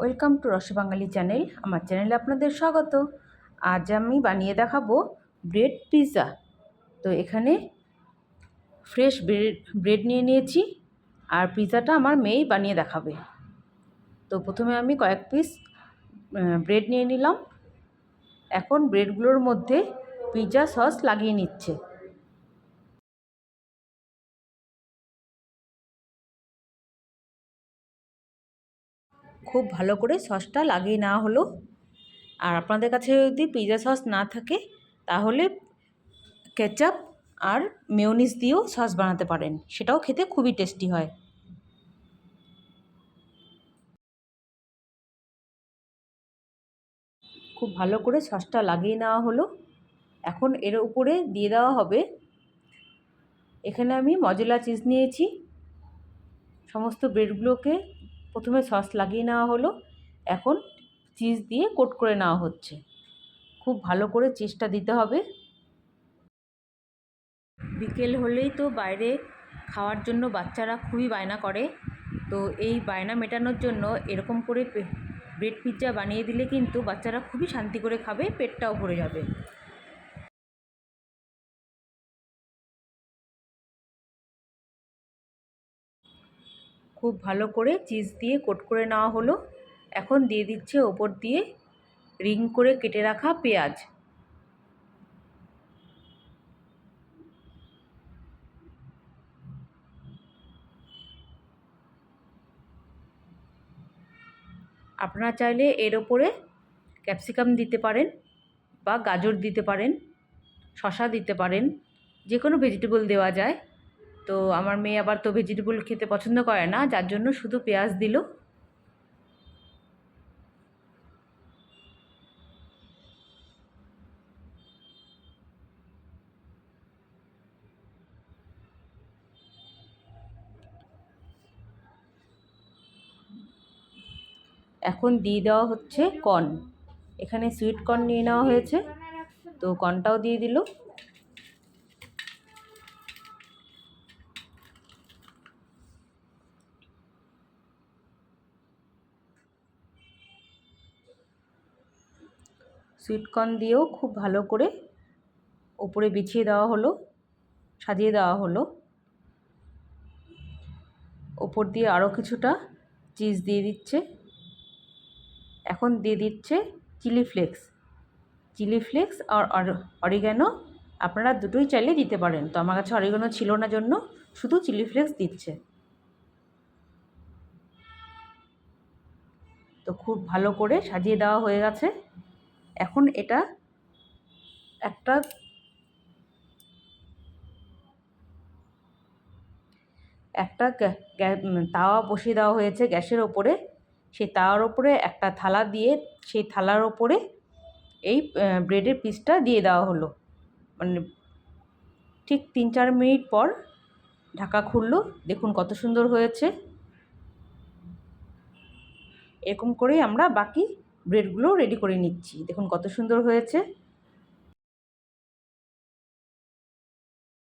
Welcome to রসবাঙালি channel. আমার চ্যানেলে আপনাদের স্বাগত। আজ আমি বানিয়ে দেখাবো ব্রেড পিৎজা। তো এখানে ফ্রেশ ব্রেড নিয়ে নিয়েছি, আর পিৎজাটা আমার মেয়েই বানিয়ে দেখাবে। তো প্রথমে আমি কয়েক পিস ব্রেড নিয়ে নিলাম। এখন ব্রেডগুলোর মধ্যে পিৎজা সস লাগিয়ে নিচ্ছে। খুব ভালো করে সসটা লাগিয়ে নেওয়া হলো। আর আপনাদের কাছে যদি পিৎজা সস না থাকে তাহলে কেচাপ আর মেয়োনিজ দিয়েও সস বানাতে পারেন, সেটাও খেতে খুবই টেস্টি হয়। খুব ভালো করে সসটা লাগিয়ে নেওয়া হলো। এখন এর উপরে দিয়ে দেওয়া হবে, এখানে আমি মজেলা চিজ নিয়েছি। সমস্ত ব্রেডগুলোকে প্রথমে সস লাগিয়ে নেওয়া হলো, এখন চিজ দিয়ে কোট করে নেওয়া হচ্ছে। খুব ভালো করে চিজটা দিতে হবে। বিকেল হলেই তো বাইরে খাওয়ার জন্য বাচ্চারা খুবই বায়না করে। তো এই বায়না মেটানোর জন্য এরকম করে ব্রেড পিৎজা বানিয়ে দিলে কিন্তু বাচ্চারা খুবই শান্তি করে খাবে, পেটটাও ভরে যাবে। খুব ভালো করে চিজ দিয়ে কোট করে নেওয়া হলো। এখন দিয়ে দিচ্ছে ওপর দিয়ে রিং করে কেটে রাখা পেঁয়াজ। আপনারা চাইলে এর ওপরে ক্যাপসিকাম দিতে পারেন বা গাজর দিতে পারেন, শসা দিতে পারেন, যে কোনো ভেজিটেবল দেওয়া যায়। তো আমার মেয়ে আবার তো ভেজিটেবল খেতে পছন্দ করে না, যার জন্য শুধু পেঁয়াজ দিল। এখন দিয়ে দেওয়া হচ্ছে কর্ন। এখানে সুইট কর্ন নিয়ে নেওয়া হয়েছে, তো কর্নটাও দিয়ে দিল। সুইট কর্ন দিয়েও খুব ভালো করে ওপরে বিছিয়ে দেওয়া হলো, সাজিয়ে দেওয়া হলো। ওপর দিয়ে আরও কিছুটা চিজ দিয়ে দিচ্ছে। এখন দিয়ে দিচ্ছে চিলি ফ্লেক্স আর অরিগ্যানো। আপনারা দুটোই চাইলে দিতে পারেন, তো আমার কাছে অরিগ্যানো ছিল না জন্য শুধু চিলি ফ্লেক্স দিচ্ছে। তো খুব ভালো করে সাজিয়ে দেওয়া হয়ে গেছে। এখন এটা একটা তাওয়া বসিয়ে দেওয়া হয়েছে গ্যাসের ওপরে। সেই তাওয়ার ওপরে একটা থালা দিয়ে সেই থালার ওপরে এই ব্রেডের পিসটা দিয়ে দেওয়া হলো। মানে ঠিক 3-4 মিনিট পর ঢাকা খুললো, দেখুন কত সুন্দর হয়েছে। এরকম করেই আমরা বাকি ব্রেডগুলো রেডি করে নিচ্ছি। দেখুন কত সুন্দর হয়েছে।